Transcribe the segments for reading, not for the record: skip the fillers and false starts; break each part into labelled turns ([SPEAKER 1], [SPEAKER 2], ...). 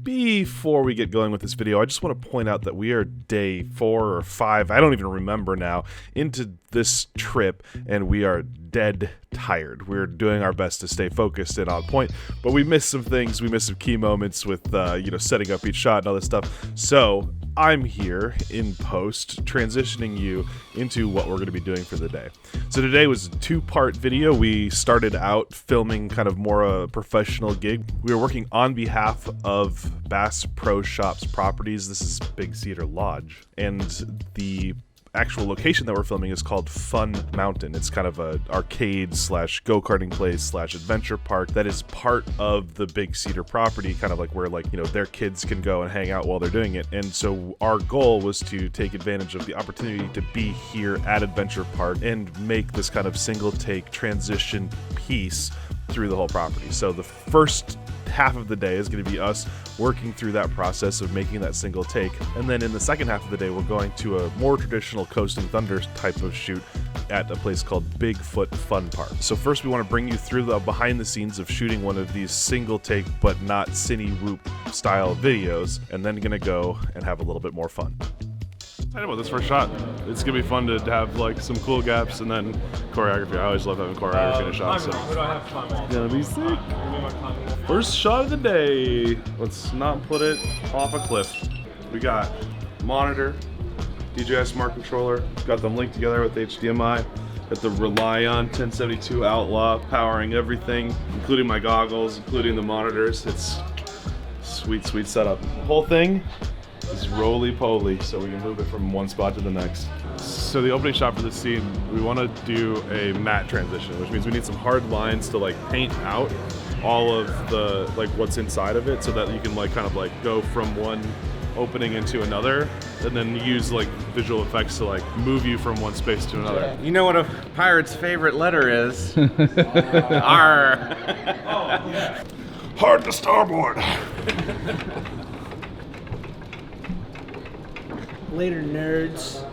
[SPEAKER 1] Before we get going with this video, I just want to point out that we are day 4 or 5, I don't even remember now, into this trip, and we are dead tired. We're doing our best to stay focused and on point, but we missed some things. We missed some key moments with, setting up each shot and all this stuff. So I'm here in post, transitioning you into what we're going to be doing for the day. So today was a 2-part video. We started out filming kind of more a professional gig. We were working on behalf of Bass Pro Shops Properties. This is Big Cedar Lodge, and the actual location that we're filming is called Fun Mountain. It's kind of a arcade slash go-karting place slash adventure park that is part of the Big Cedar property, kind of like where their kids can go and hang out while they're doing it. And so our goal was to take advantage of the opportunity to be here at Adventure Park and make this kind of single take transition piece through the whole property. So the first half of the day is going to be us working through that process of making that single take, and then in the second half of the day we're going to a more traditional Coast and Thunder type of shoot at a place called Bigfoot Park. So first we want to bring you through the behind the scenes of shooting one of these single take but not cine whoop style videos, and then going to go and have a little bit more fun. I know about this first shot. It's gonna be fun to have like some cool gaps and then choreography. I always love having choreography in a shot. So it's gonna be sick. First shot of the day. Let's not put it off a cliff. We got monitor, DJI Smart Controller. Got them linked together with HDMI. Got the Relion 1072 Outlaw powering everything, including my goggles, including the monitors. It's sweet, sweet setup. The whole thing is roly-poly, so we can move it from one spot to the next. So the opening shot for this scene, we want to do a matte transition, which means we need some hard lines to paint out all of the what's inside of it, so that you can go from one opening into another, and then use visual effects to move you from one space to another.
[SPEAKER 2] You know what a pirate's favorite letter is? R.
[SPEAKER 1] Hard to starboard.
[SPEAKER 3] Later, nerds.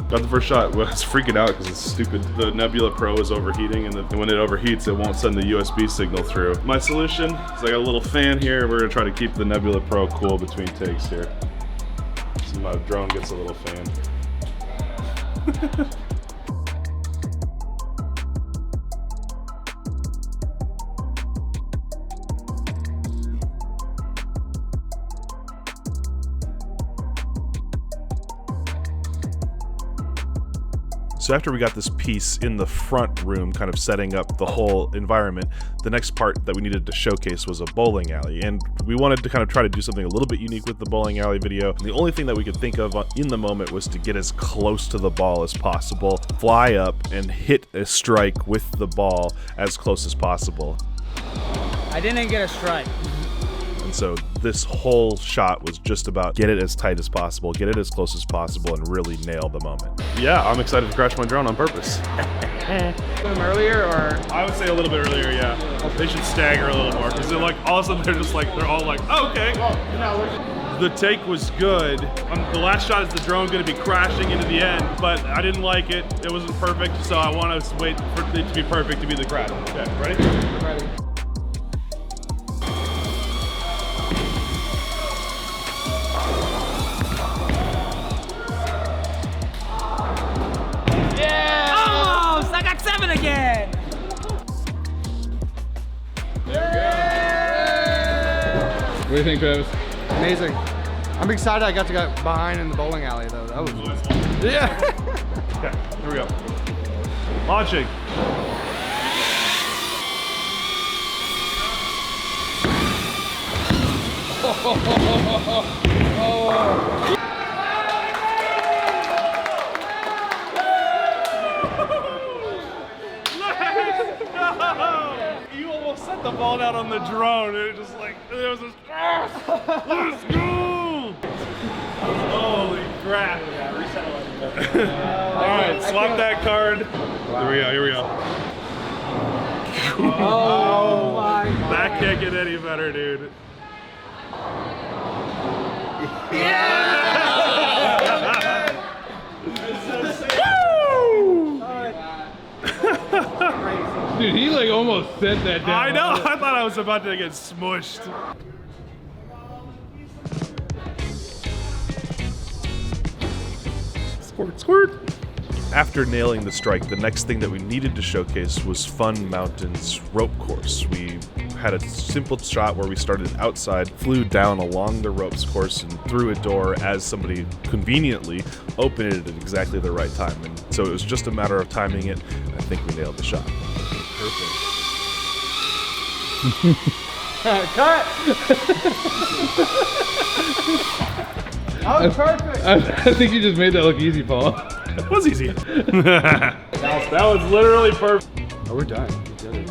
[SPEAKER 1] Got the first shot. Well, it's freaking out because it's stupid. The Nebula Pro is overheating, and when it overheats, it won't send the USB signal through. My solution is I got a little fan here. We're gonna try to keep the Nebula Pro cool between takes here. So my drone gets a little fan. So after we got this piece in the front room, kind of setting up the whole environment, the next part that we needed to showcase was a bowling alley. And we wanted to kind of try to do something a little bit unique with the bowling alley video. And the only thing that we could think of in the moment was to get as close to the ball as possible, fly up and hit a strike with the ball as close as possible.
[SPEAKER 3] I didn't get a strike.
[SPEAKER 1] And so this whole shot was just about get it as tight as possible, get it as close as possible, and really nail the moment. Yeah, I'm excited to crash my drone on purpose.
[SPEAKER 3] Earlier, or?
[SPEAKER 1] I would say a little bit earlier, yeah. They should stagger a little more, because they're all of a sudden they're all oh, okay. The take was good. The last shot is the drone going to be crashing into the end, but I didn't like it. It wasn't perfect, so I want to wait for it to be perfect to be the crash. Okay, ready?
[SPEAKER 3] Ready. Again.
[SPEAKER 4] What do you think, Travis?
[SPEAKER 5] Amazing. I'm excited I got to go behind in the bowling alley though. That was yeah.
[SPEAKER 1] Okay, here we go. Launching.
[SPEAKER 4] Oh.
[SPEAKER 1] You almost set the ball down on the drone, and it was just let's go! Holy Crap. Alright, swap that card. Here we go, here we go.
[SPEAKER 3] Oh my God.
[SPEAKER 1] That can't get any better, dude.
[SPEAKER 4] Dude, he like almost sent that down.
[SPEAKER 1] I know, I thought I was about to get smushed. Squirt, squirt. After nailing the strike, the next thing that we needed to showcase was Fun Mountain's rope course. We had a simple shot where we started outside, flew down along the ropes course and through a door as somebody conveniently opened it at exactly the right time. And so it was just a matter of timing it. I think we nailed the shot. Perfect.
[SPEAKER 3] Cut! That was perfect.
[SPEAKER 4] I think you just made that look easy, Paul.
[SPEAKER 1] It was easy. that was literally perfect.
[SPEAKER 5] Oh, we're done. We did it.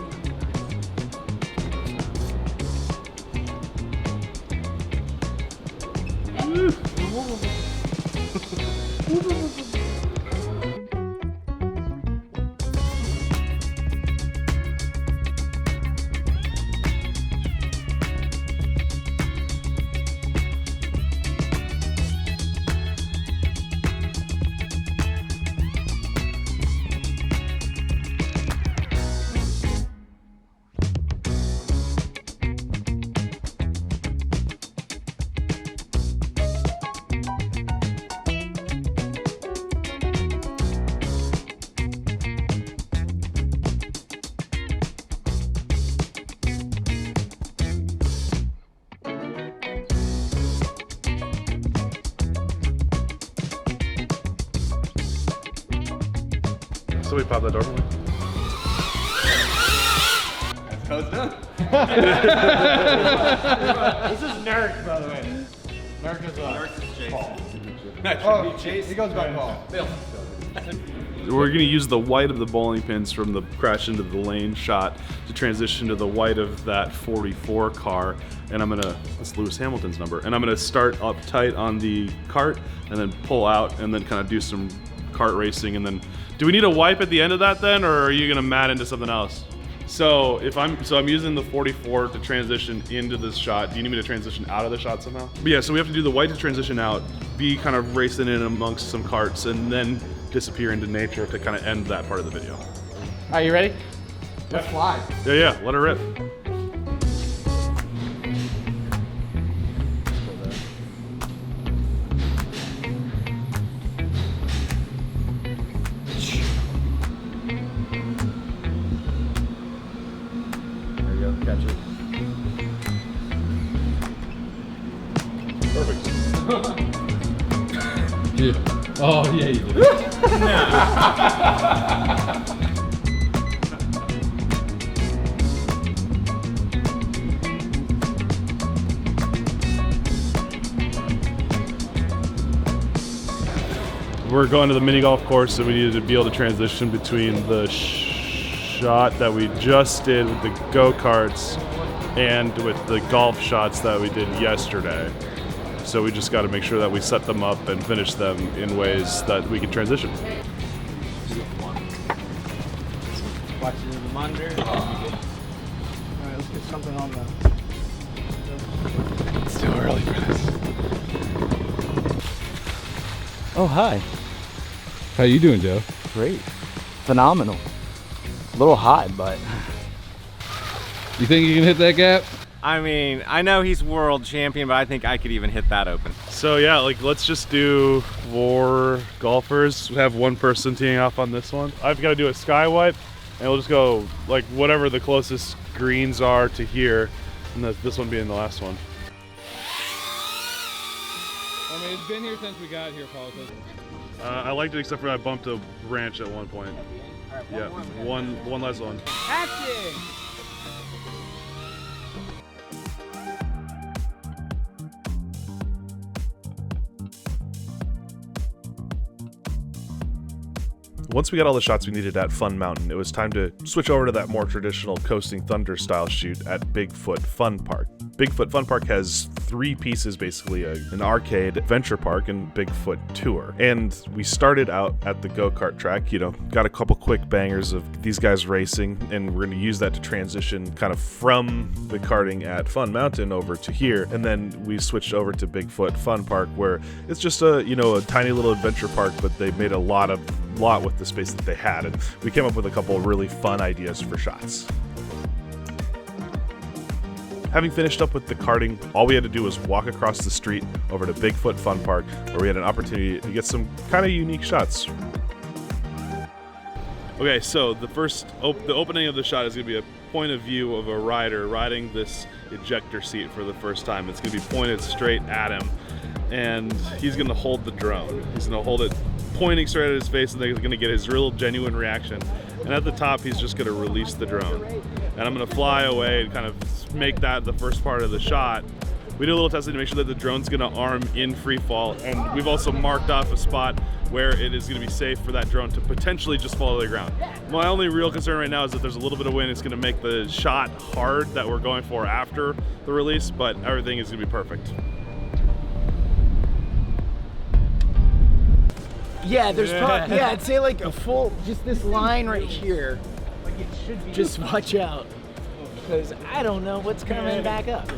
[SPEAKER 1] So we pop that door for me.
[SPEAKER 2] That's how it's done.
[SPEAKER 3] This is Nerd, by the way. Nerd is
[SPEAKER 5] He goes by Paul.
[SPEAKER 1] We're going to use the white of the bowling pins from the crash into the lane shot to transition to the white of that 44 car. And I'm going to, that's Lewis Hamilton's number. And I'm going to start up tight on the cart and then pull out and then kind of do some kart racing. And then, do we need a wipe at the end of that then, or are you going to mat into something else? So I'm using the 44 to transition into this shot. Do you need me to transition out of the shot somehow? But yeah, so we have to do the white to transition out, be kind of racing in amongst some carts, and then disappear into nature to kind of end that part of the video.
[SPEAKER 3] Are you ready?
[SPEAKER 5] Let's fly.
[SPEAKER 1] Yeah, let her rip.
[SPEAKER 5] There you go. Catch it.
[SPEAKER 1] Perfect.
[SPEAKER 4] Yeah. Oh, yeah, you did.
[SPEAKER 1] We're going to the mini golf course, and we needed to be able to transition between the shot that we just did with the go-karts and with the golf shots that we did yesterday. So we just got to make sure that we set them up and finish them in ways that we can transition.
[SPEAKER 3] Watching the monitor. Alright, let's get something on the...
[SPEAKER 2] It's too early for this.
[SPEAKER 3] Oh, hi.
[SPEAKER 4] How you doing, Joe?
[SPEAKER 3] Great. Phenomenal. A little hot, but...
[SPEAKER 4] You think you can hit that gap?
[SPEAKER 2] I mean, I know he's world champion, but I think I could even hit that open.
[SPEAKER 1] So yeah, like let's just do 4 golfers. We have one person teeing off on this one. I've got to do a sky wipe, and we'll just go like whatever the closest greens are to here, and this one being the last one.
[SPEAKER 4] I mean, it's been here since we got here, Paul. So.
[SPEAKER 1] I liked it except for I bumped a branch at one point. Yeah, one last one.
[SPEAKER 3] Action!
[SPEAKER 1] Once we got all the shots we needed at Fun Mountain, it was time to switch over to that more traditional Coasting Thunder style shoot at Bigfoot Park. Bigfoot Fun Park has 3 pieces, basically an arcade, adventure park, and Bigfoot tour. And we started out at the go-kart track, you know, got a couple quick bangers of these guys racing, and we're going to use that to transition kind of from the karting at Fun Mountain over to here. And then we switched over to Bigfoot Fun Park, where it's just a, you know, a tiny little adventure park, but they made a lot with the space that they had, and we came up with a couple of really fun ideas for shots. Having finished up with the karting, all we had to do was walk across the street over to Bigfoot Fun Park, where we had an opportunity to get some kind of unique shots.
[SPEAKER 6] Okay, so the opening of the shot is going to be a point of view of a rider riding this ejector seat for the first time. It's going to be pointed straight at him, and he's going to hold the drone. He's going to hold it pointing straight at his face, and then he's going to get his real genuine reaction. And at the top, he's just going to release the drone. And I'm going to fly away and kind of make that the first part of the shot. We do a little testing to make sure that the drone's going to arm in free fall, and we've also marked off a spot where it is going to be safe for that drone to potentially just fall to the ground. My only real concern right now is that there's a little bit of wind. It's going to make the shot hard that we're going for after the release, but everything is going to be perfect.
[SPEAKER 3] Yeah, there's probably, yeah, I'd say like a full, just this line right here. Like it should be. Just watch out, because I don't know what's coming back up.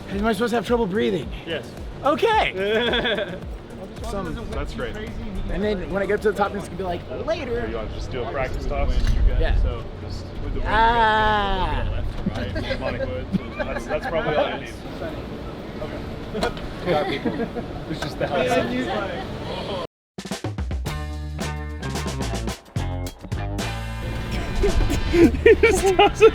[SPEAKER 3] Am I supposed to have trouble breathing?
[SPEAKER 6] Yes.
[SPEAKER 3] Okay.
[SPEAKER 6] That's great.
[SPEAKER 3] And then when I get to the top, it's gonna be like later.
[SPEAKER 6] You want to just do a practice toss?
[SPEAKER 3] Yeah.
[SPEAKER 6] So just with the wind, that's probably all you need. It's just that. He just does it.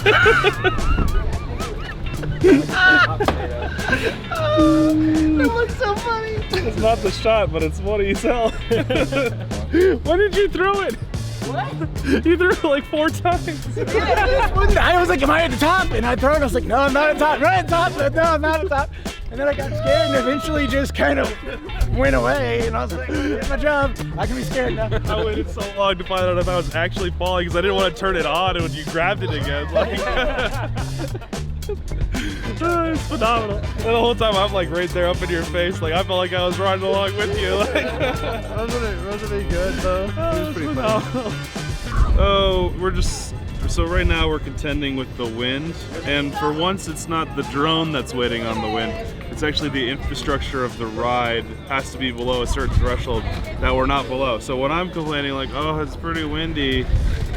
[SPEAKER 3] That looks so funny.
[SPEAKER 6] It's not the shot, but it's what you sell. When did you throw it?
[SPEAKER 3] What?
[SPEAKER 6] You threw it like 4 times.
[SPEAKER 3] I was like, am I at the top? And I throw it, I was like, no, I'm not at the top. Right at the top. No, I'm not at the top. And then I got scared and eventually just kind of went away. And I was like, it's my job. I can be scared now.
[SPEAKER 6] I waited so long to find out if I was actually falling because I didn't want to turn it on and when you grabbed it again. Like, it's phenomenal. And the whole time I'm like right there up in your face. Like I felt like I was riding along with you. Like,
[SPEAKER 5] Wasn't it good though? It was pretty
[SPEAKER 6] phenomenal. Oh, so right now we're contending with the wind, and for once it's not the drone that's waiting on the wind. It's actually the infrastructure of the ride has to be below a certain threshold that we're not below. So when I'm complaining like, oh, it's pretty windy,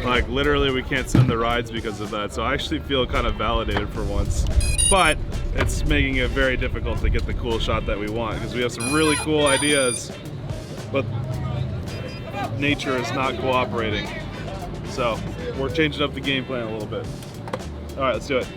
[SPEAKER 6] like literally we can't send the rides because of that. So I actually feel kind of validated for once. But it's making it very difficult to get the cool shot that we want because we have some really cool ideas, but nature is not cooperating. So we're changing up the game plan a little bit. All right, let's do it.